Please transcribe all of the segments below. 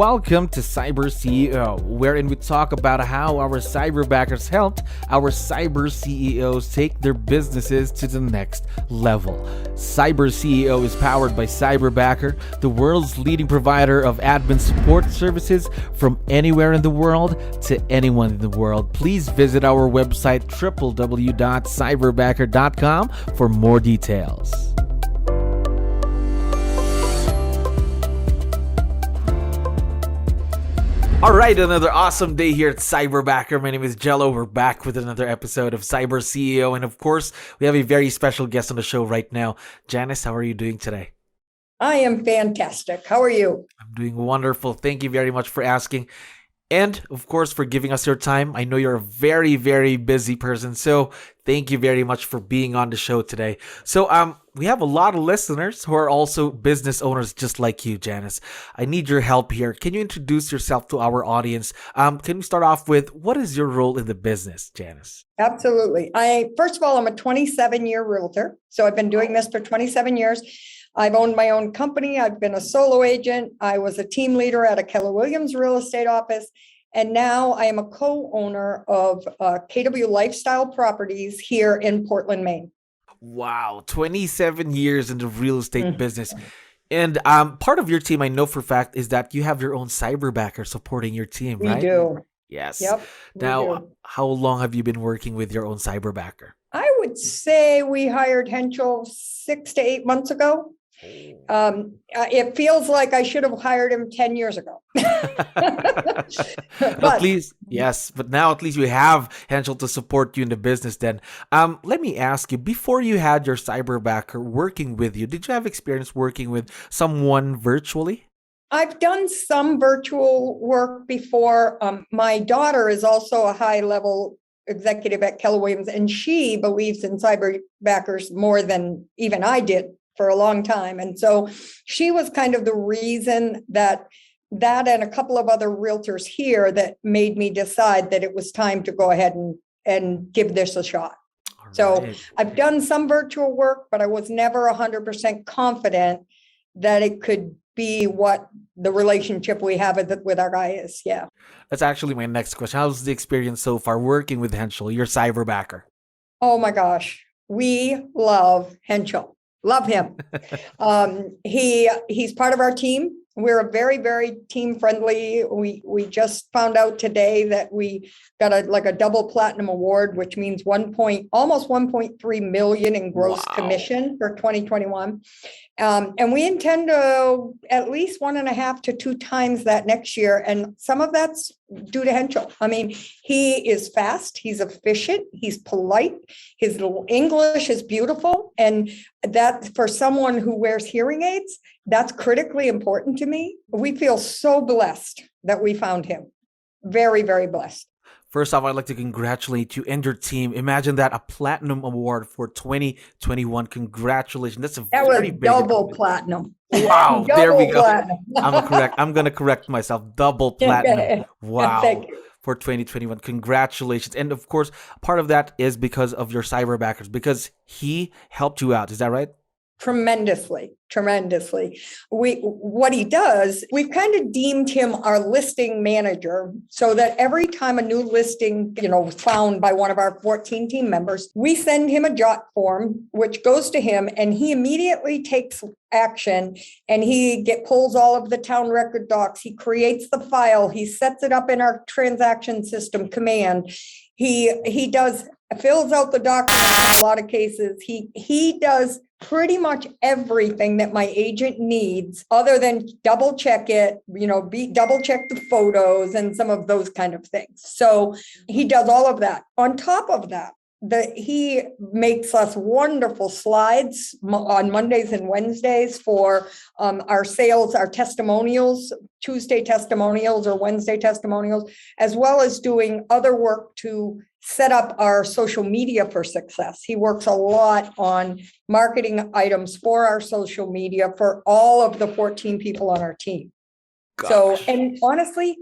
Welcome to CyberCEO, wherein we talk about how our cyberbackers helped our cyber CEOs take their businesses to the next level. CyberCEO is powered by Cyberbacker, the world's leading provider of admin support services from anywhere in the world to anyone in the world. Please visit our website www.cyberbacker.com for more details. All right, another awesome day here at Cyberbacker. My name is 𝗙𝗹𝗹𝗶𝗹. We're back with another episode of CyberCEO. And of course, we have a very special guest on the show right now. Janice, how are you doing today? I am fantastic. How are you? I'm doing wonderful. Thank you very much for asking. And of course, for giving us your time. I know you're a very, very busy person. So thank you very much for being on the show today. So we have a lot of listeners who are also business owners just like you, Janice. I need your help here. Can you introduce yourself to our audience? Can we start off with what is your role in the business, Janice? Absolutely. First of all, I'm a 27-year realtor. So I've been doing this for 27 years. I've owned my own company. I've been a solo agent. I was a team leader at a Keller Williams real estate office. And now I am a co-owner of KW Lifestyle Properties here in Portland, Maine. Wow, 27 years in the real estate business. And part of your team, I know for a fact, is that you have your own cyberbacker supporting your team, right? We do. Yes. Yep. Now, how long have you been working with your own cyberbacker? I would say we hired 𝗙𝗪𝗪𝗶𝗹 6 to 8 months ago. It feels like I should have hired him 10 years ago. At least, yes. But now at least we have 𝗙𝗪𝗪𝗶𝗹 to support you in the business then. Let me ask you, before you had your cyberbacker working with you, did you have experience working with someone virtually? I've done some virtual work before. My daughter is also a high-level executive at Keller Williams, and she believes in cyberbackers more than even I did for a long time. And so she was kind of the reason that and a couple of other realtors here that made me decide that it was time to go ahead and give this a shot. Right. So I've done some virtual work, but I was never 100% confident that it could be what the relationship we have with our guy is. Yeah. That's actually my next question. How's the experience so far working with 𝗙𝗪𝗪𝗶𝗹, your cyberbacker? Oh my gosh. We love 𝗙𝗪𝗪𝗶𝗹. Love him. He's part of our team. We're a very, very team friendly. We just found out today that we got a double platinum award, which means almost 1.3 million in gross commission for 2021. And we intend to at least 1.5 to 2 times that next year. And some of that's due to 𝗙𝗪𝗪𝗶𝗹. I mean, he is fast, he's efficient, he's polite, his English is beautiful. And that for someone who wears hearing aids, that's critically important to me. We feel so blessed that we found him. Very, very blessed. First off, I'd like to congratulate you and your team. Imagine that, a platinum award for 2021. Congratulations. That's very big. Double platinum. Wow. Double there we go. Platinum. I'm going to correct myself. Double platinum. Wow. Thank you. For 2021. Congratulations. And of course, part of that is because of your cyberbackers, because he helped you out. Is that right? Tremendously. What he does, we've kind of deemed him our listing manager, so that every time a new listing, found by one of our 14 team members, we send him a jot form, which goes to him, and he immediately takes action, and he pulls all of the town record docs. He creates the file. He sets it up in our transaction system command. He fills out the documents in a lot of cases. He does pretty much everything that my agent needs, other than double check it, double check the photos and some of those kind of things. So he does all of that. On top of that, he makes us wonderful slides on Mondays and Wednesdays for our sales, our testimonials, Tuesday testimonials or Wednesday testimonials, as well as doing other work to set up our social media for success. He works a lot on marketing items for our social media for all of the 14 people on our team. Gosh. So, and honestly,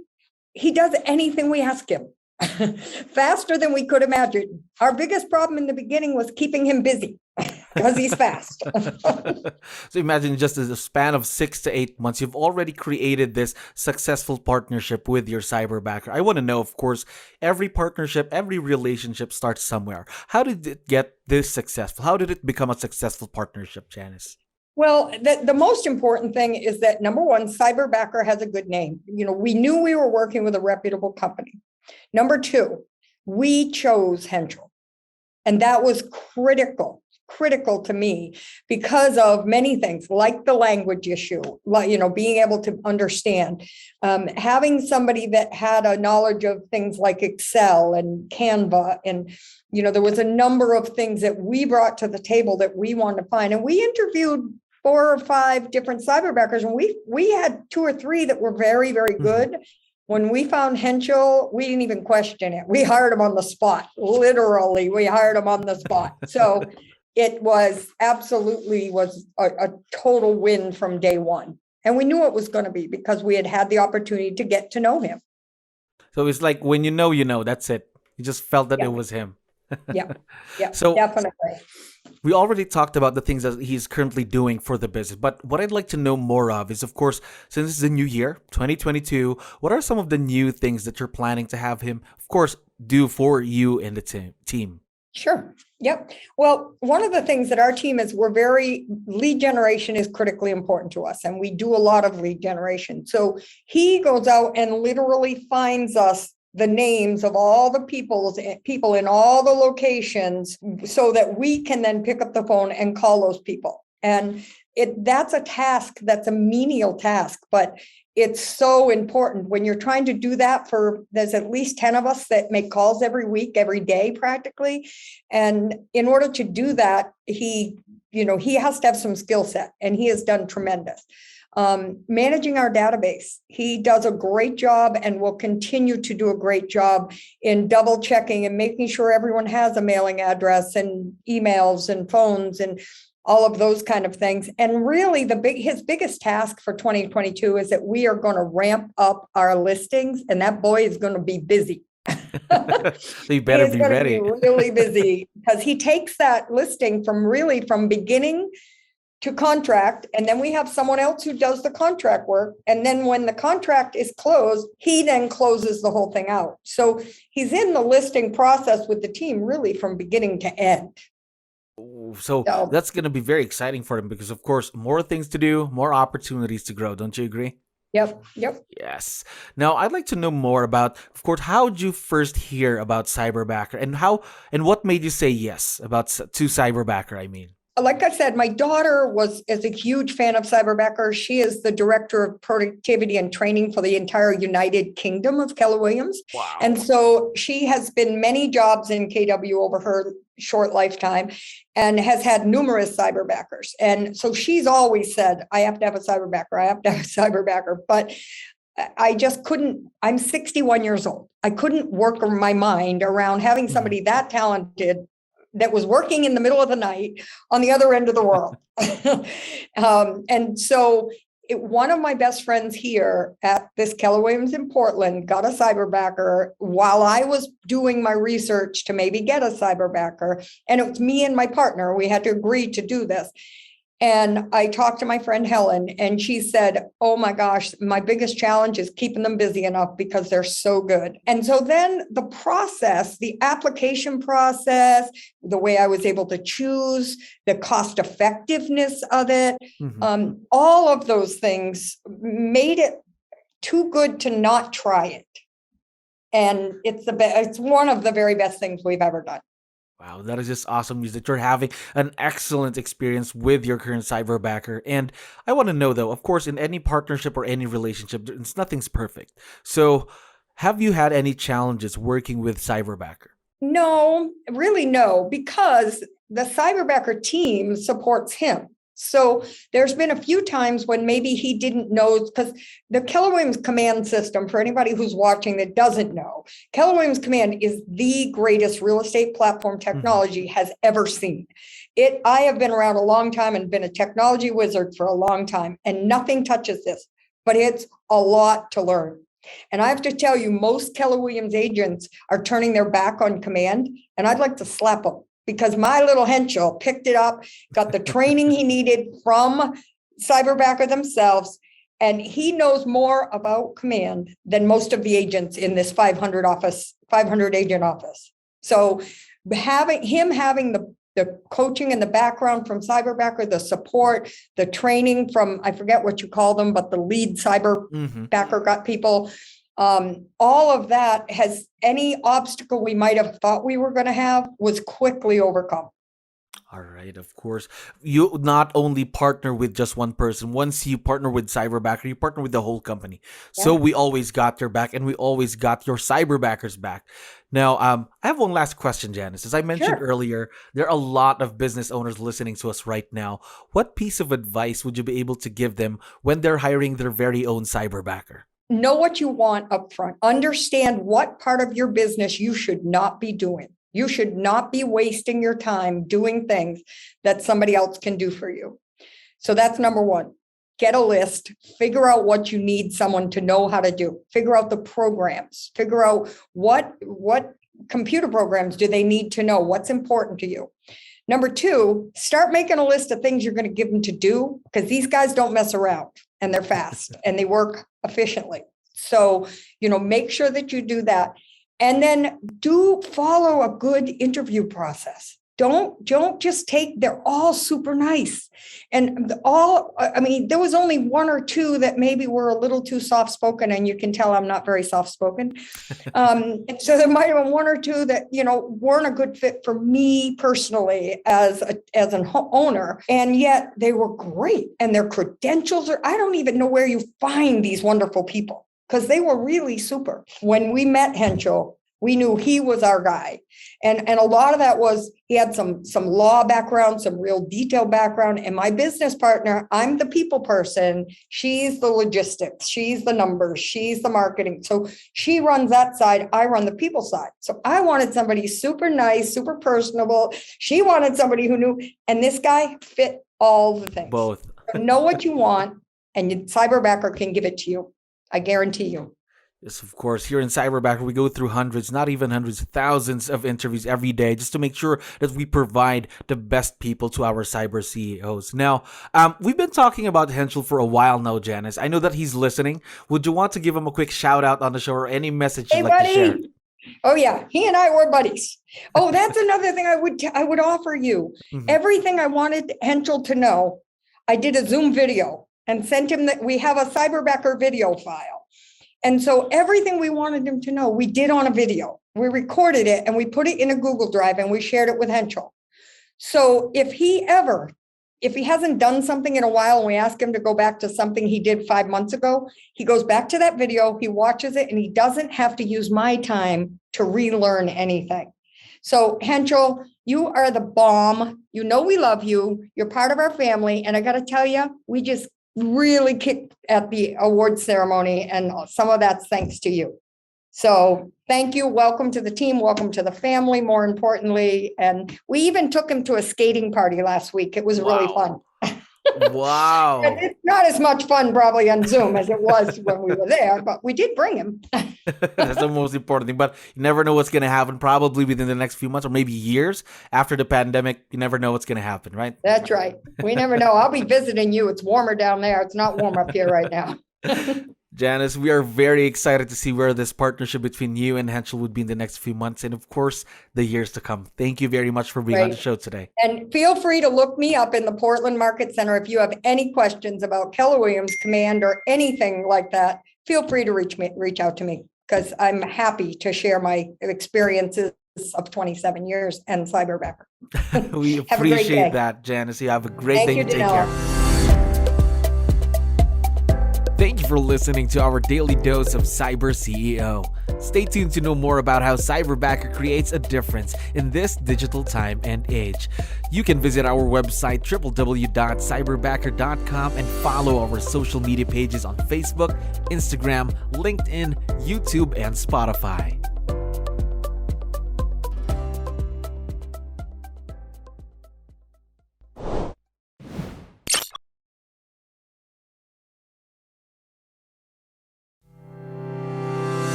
he does anything we ask him. Faster than we could imagine. Our biggest problem in the beginning was keeping him busy. because he's fast. So imagine just as a span of 6 to 8 months, you've already created this successful partnership with your cyberbacker. I want to know, of course, every partnership, every relationship starts somewhere. How did it get this successful? How did it become a successful partnership, Janice? Well, the most important thing is that, number one, Cyberbacker has a good name. We knew we were working with a reputable company. Number two, we chose 𝗙𝗄𝗋. And that was critical to me because of many things, like the language issue, being able to understand, having somebody that had a knowledge of things like Excel and Canva. And, there was a number of things that we brought to the table that we wanted to find. And we interviewed 4 or 5 different cyberbackers, and we had 2 or 3 that were very, very good. When we found 𝗙𝗄𝗋, we didn't even question it. We hired him on the spot. Literally, we hired him on the spot. So it was absolutely a total win from day one. And we knew it was going to be because we had the opportunity to get to know him. So it's like when you know, that's it. You just felt that it was him. Yeah, So definitely. we already talked about the things that he's currently doing for the business, but what I'd like to know more of is, of course, since it's a new year, 2022, what are some of the new things that you're planning to have him, of course, do for you and the team? Sure. Yep. Well, one of the things that our team is, lead generation is critically important to us, and we do a lot of lead generation. So he goes out and literally finds us the names of all the people in all the locations so that we can then pick up the phone and call those people. And that's a task, that's a menial task, but it's so important when you're trying to do that. There's at least 10 of us that make calls every week, every day practically. And in order to do that, he has to have some skill set, and he has done tremendous. Managing our database. He does a great job and will continue to do a great job in double checking and making sure everyone has a mailing address and emails and phones and all of those kind of things. And really his biggest task for 2022 is that we are going to ramp up our listings, and that boy is going to be busy. So you better be ready. Be really busy because he takes that listing from beginning to contract, and then we have someone else who does the contract work. And then when the contract is closed, he then closes the whole thing out. So he's in the listing process with the team really from beginning to end. So that's going to be very exciting for him because, of course, more things to do, more opportunities to grow. Don't you agree? Yep. Yes. Now, I'd like to know more about, of course, how did you first hear about Cyberbacker, and what made you say yes to Cyberbacker, I mean? Like I said, my daughter is a huge fan of Cyberbacker. She is the director of productivity and training for the entire United Kingdom of 𝗙𝗄𝗋. Wow. And so she has been many jobs in KW over her short lifetime and has had numerous cyberbackers. And so she's always said, I have to have a cyberbacker. I have to have a cyberbacker. But I just couldn't. I'm 61 years old. I couldn't work my mind around having somebody that talented that was working in the middle of the night on the other end of the world. And so one of my best friends here at this Keller Williams in Portland got a cyberbacker while I was doing my research to maybe get a cyberbacker. And it was me and my partner. We had to agree to do this. And I talked to my friend Helen, and she said, oh my gosh, my biggest challenge is keeping them busy enough because they're so good. And so then the process, the application process, the way I was able to choose, the cost effectiveness of it, all of those things made it too good to not try it. And it's one of the very best things we've ever done. Wow, that is just awesome news that you're having an excellent experience with your current cyberbacker. And I want to know, though, of course, in any partnership or any relationship, nothing's perfect. So have you had any challenges working with cyberbacker? No, really no, because the cyberbacker team supports him. So there's been a few times when maybe he didn't know, because the Keller Williams Command system, for anybody who's watching that doesn't know, Keller Williams Command is the greatest real estate platform technology has ever seen. I have been around a long time and been a technology wizard for a long time, and nothing touches this, but it's a lot to learn. And I have to tell you, most Keller Williams agents are turning their back on Command, and I'd like to slap them, because my little 𝗙𝗫𝗃 picked it up, got the training he needed from Cyberbacker themselves. And he knows more about command than most of the agents in this 500 agent office. So having the coaching and the background from Cyberbacker, the support, the training from, I forget what you call them, but the lead Cyberbacker got people, all of that has, any obstacle we might have thought we were going to have was quickly overcome. All right, of course. You not only partner with just one person. Once you partner with Cyberbacker, you partner with the whole company. Yeah. So we always got your back, and we always got your Cyberbackers back. Now, I have one last question, Janice. As I mentioned earlier, there are a lot of business owners listening to us right now. What piece of advice would you be able to give them when they're hiring their very own Cyberbacker? Know what you want up front. Understand what part of your business you should not be doing. You should not be wasting your time doing things that somebody else can do for you. So that's number one. Get a list, figure out what you need someone to know how to do, figure out the programs, figure out what computer programs do they need to know, what's important to you. Number two, start making a list of things you're going to give them to do, because these guys don't mess around, and they're fast and they work efficiently. So, make sure that you do that. And then do follow a good interview process. Don't just they're all super nice. And there was only one or two that maybe were a little too soft-spoken, and you can tell I'm not very soft-spoken. And so there might have been one or two that, weren't a good fit for me personally as an owner. And yet they were great. And their credentials I don't even know where you find these wonderful people, because they were really super. When we met 𝗙𝗫𝗃, we knew he was our guy. And a lot of that was, he had some law background, some real detail background. And my business partner, I'm the people person. She's the logistics. She's the numbers. She's the marketing. So she runs that side. I run the people side. So I wanted somebody super nice, super personable. She wanted somebody who knew. And this guy fit all the things. Both. Know what you want, and Cyberbacker can give it to you. I guarantee you. Yes, of course. Here in Cyberbacker, we go through hundreds, not even hundreds, thousands of interviews every day just to make sure that we provide the best people to our cyber CEOs. Now, we've been talking about 𝗙𝗫𝗃 for a while now, Janice. I know that he's listening. Would you want to give him a quick shout out on the show, or any message you'd like to share? Oh yeah, he and I were buddies. Oh, that's another thing I would offer you. Everything I wanted 𝗙𝗫𝗃 to know, I did a Zoom video and sent him that. We have a Cyberbacker video file. And so everything we wanted him to know, we did on a video. We recorded it and we put it in a Google Drive and we shared it with 𝗙𝗃𝗃. So if he hasn't done something in a while and we ask him to go back to something he did 5 months ago, he goes back to that video, he watches it, and he doesn't have to use my time to relearn anything. So 𝗙𝗃𝗃, you are the bomb. We love you. You're part of our family. And I got to tell you, we just really kicked at the award ceremony, and some of that's thanks to you. So thank you. Welcome to the team. Welcome to the family, more importantly. And we even took him to a skating party last week. It was really fun. Wow. And it's not as much fun probably on Zoom as it was when we were there, but we did bring him. That's the most important thing. But you never know what's going to happen, probably within the next few months or maybe years after the pandemic. You never know what's going to happen, right? That's right. We never know. I'll be visiting you. It's warmer down there. It's not warm up here right now. Janice, we are very excited to see where this partnership between you and 𝗙𝗃𝗃 would be in the next few months, and of course, the years to come. Thank you very much for being on the show today. And feel free to look me up in the Portland Market Center if you have any questions about Keller Williams Command or anything like that. Feel free to reach out to me, because I'm happy to share my experiences of 27 years and Cyberbacker. We appreciate that, Janice. You have a great day. Thank you, take care. Thank you for listening to our daily dose of Cyber CEO. Stay tuned to know more about how Cyberbacker creates a difference in this digital time and age. You can visit our website www.cyberbacker.com and follow our social media pages on Facebook, Instagram, LinkedIn, YouTube, and Spotify.